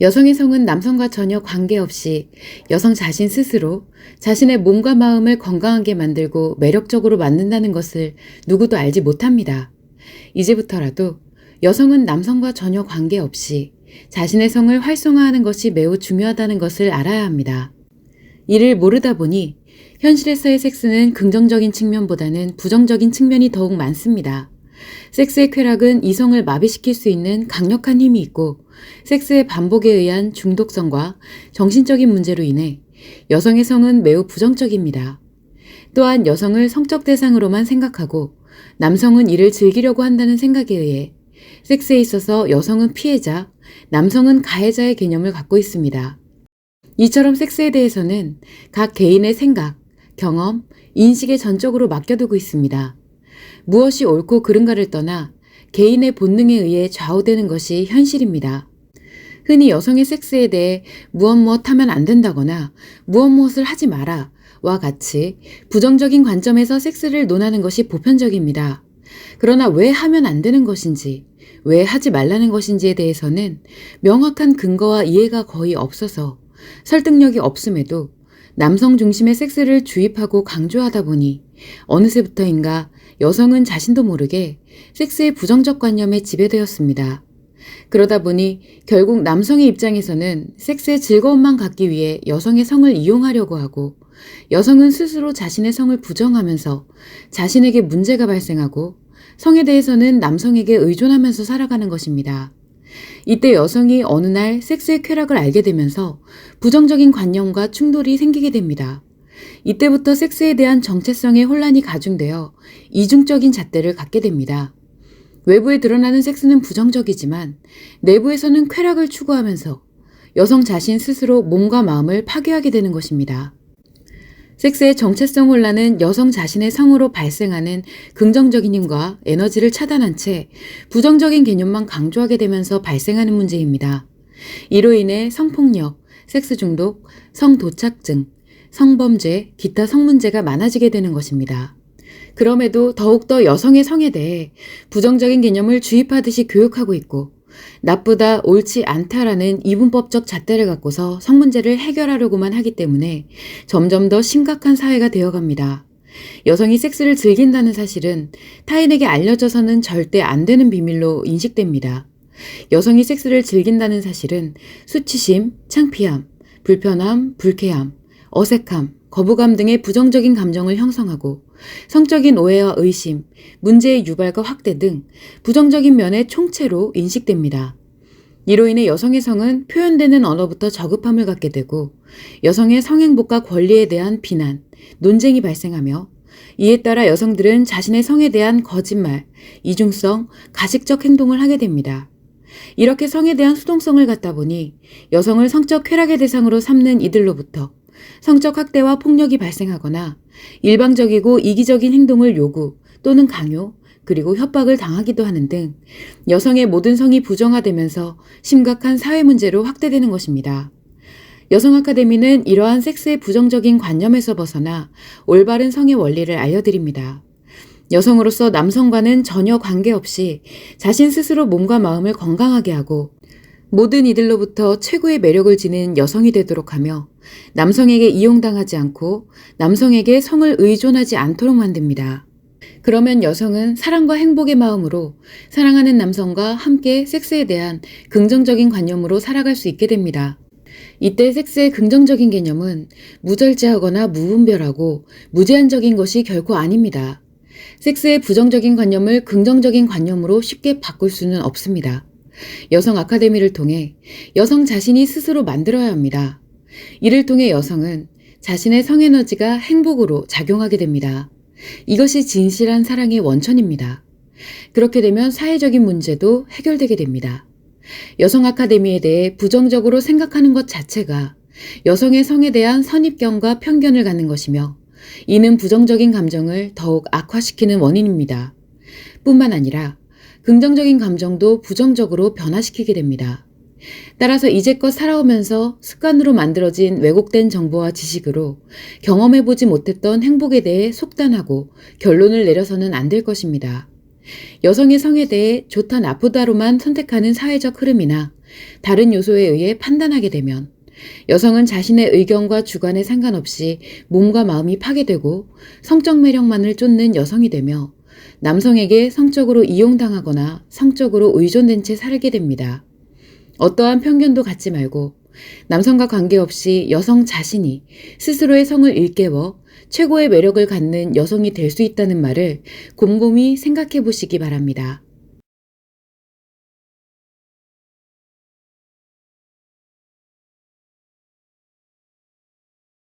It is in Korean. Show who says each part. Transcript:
Speaker 1: 여성의 성은 남성과 전혀 관계없이 여성 자신 스스로 자신의 몸과 마음을 건강하게 만들고 매력적으로 만든다는 것을 누구도 알지 못합니다. 이제부터라도 여성은 남성과 전혀 관계없이 자신의 성을 활성화하는 것이 매우 중요하다는 것을 알아야 합니다. 이를 모르다 보니 현실에서의 섹스는 긍정적인 측면보다는 부정적인 측면이 더욱 많습니다. 섹스의 쾌락은 이성을 마비시킬 수 있는 강력한 힘이 있고 섹스의 반복에 의한 중독성과 정신적인 문제로 인해 여성의 성은 매우 부정적입니다. 또한 여성을 성적 대상으로만 생각하고 남성은 이를 즐기려고 한다는 생각에 의해 섹스에 있어서 여성은 피해자, 남성은 가해자의 개념을 갖고 있습니다. 이처럼 섹스에 대해서는 각 개인의 생각, 경험, 인식에 전적으로 맡겨두고 있습니다. 무엇이 옳고 그른가를 떠나 개인의 본능에 의해 좌우되는 것이 현실입니다. 흔히 여성의 섹스에 대해 무엇 하면 안 된다거나 무엇을 하지 마라 와 같이 부정적인 관점에서 섹스를 논하는 것이 보편적입니다. 그러나 왜 하면 안 되는 것인지, 왜 하지 말라는 것인지에 대해서는 명확한 근거와 이해가 거의 없어서 설득력이 없음에도 남성 중심의 섹스를 주입하고 강조하다 보니 어느새부터인가 여성은 자신도 모르게 섹스의 부정적 관념에 지배되었습니다. 그러다 보니 결국 남성의 입장에서는 섹스의 즐거움만 갖기 위해 여성의 성을 이용하려고 하고 여성은 스스로 자신의 성을 부정하면서 자신에게 문제가 발생하고 성에 대해서는 남성에게 의존하면서 살아가는 것입니다. 이때 여성이 어느 날 섹스의 쾌락을 알게 되면서 부정적인 관념과 충돌이 생기게 됩니다. 이때부터 섹스에 대한 정체성의 혼란이 가중되어 이중적인 잣대를 갖게 됩니다. 외부에 드러나는 섹스는 부정적이지만 내부에서는 쾌락을 추구하면서 여성 자신 스스로 몸과 마음을 파괴하게 되는 것입니다. 섹스의 정체성 혼란은 여성 자신의 성으로 발생하는 긍정적인 힘과 에너지를 차단한 채 부정적인 개념만 강조하게 되면서 발생하는 문제입니다. 이로 인해 성폭력, 섹스 중독, 성도착증, 성범죄, 기타 성문제가 많아지게 되는 것입니다. 그럼에도 더욱더 여성의 성에 대해 부정적인 개념을 주입하듯이 교육하고 있고 나쁘다, 옳지 않다라는 이분법적 잣대를 갖고서 성문제를 해결하려고만 하기 때문에 점점 더 심각한 사회가 되어갑니다. 여성이 섹스를 즐긴다는 사실은 타인에게 알려져서는 절대 안 되는 비밀로 인식됩니다. 여성이 섹스를 즐긴다는 사실은 수치심, 창피함, 불편함, 불쾌함, 어색함, 거부감 등의 부정적인 감정을 형성하고 성적인 오해와 의심, 문제의 유발과 확대 등 부정적인 면의 총체로 인식됩니다. 이로 인해 여성의 성은 표현되는 언어부터 저급함을 갖게 되고 여성의 성행복과 권리에 대한 비난, 논쟁이 발생하며 이에 따라 여성들은 자신의 성에 대한 거짓말, 이중성, 가식적 행동을 하게 됩니다. 이렇게 성에 대한 수동성을 갖다 보니 여성을 성적 쾌락의 대상으로 삼는 이들로부터 성적 학대와 폭력이 발생하거나 일방적이고 이기적인 행동을 요구 또는 강요 그리고 협박을 당하기도 하는 등 여성의 모든 성이 부정화되면서 심각한 사회 문제로 확대되는 것입니다. 여성 아카데미는 이러한 섹스의 부정적인 관념에서 벗어나 올바른 성의 원리를 알려드립니다. 여성으로서 남성과는 전혀 관계없이 자신 스스로 몸과 마음을 건강하게 하고 모든 이들로부터 최고의 매력을 지닌 여성이 되도록 하며 남성에게 이용당하지 않고 남성에게 성을 의존하지 않도록 만듭니다. 그러면 여성은 사랑과 행복의 마음으로 사랑하는 남성과 함께 섹스에 대한 긍정적인 관념으로 살아갈 수 있게 됩니다. 이때 섹스의 긍정적인 개념은 무절제하거나 무분별하고 무제한적인 것이 결코 아닙니다. 섹스의 부정적인 관념을 긍정적인 관념으로 쉽게 바꿀 수는 없습니다. 여성 아카데미를 통해 여성 자신이 스스로 만들어야 합니다. 이를 통해 여성은 자신의 성에너지가 행복으로 작용하게 됩니다. 이것이 진실한 사랑의 원천입니다. 그렇게 되면 사회적인 문제도 해결되게 됩니다. 여성 아카데미에 대해 부정적으로 생각하는 것 자체가 여성의 성에 대한 선입견과 편견을 갖는 것이며 이는 부정적인 감정을 더욱 악화시키는 원인입니다. 뿐만 아니라 긍정적인 감정도 부정적으로 변화시키게 됩니다. 따라서 이제껏 살아오면서 습관으로 만들어진 왜곡된 정보와 지식으로 경험해보지 못했던 행복에 대해 속단하고 결론을 내려서는 안 될 것입니다. 여성의 성에 대해 좋다 나쁘다로만 선택하는 사회적 흐름이나 다른 요소에 의해 판단하게 되면 여성은 자신의 의견과 주관에 상관없이 몸과 마음이 파괴되고 성적 매력만을 쫓는 여성이 되며 남성에게 성적으로 이용당하거나 성적으로 의존된 채 살게 됩니다. 어떠한 편견도 갖지 말고 남성과 관계없이 여성 자신이 스스로의 성을 일깨워 최고의 매력을 갖는 여성이 될 수 있다는 말을 곰곰이 생각해 보시기 바랍니다.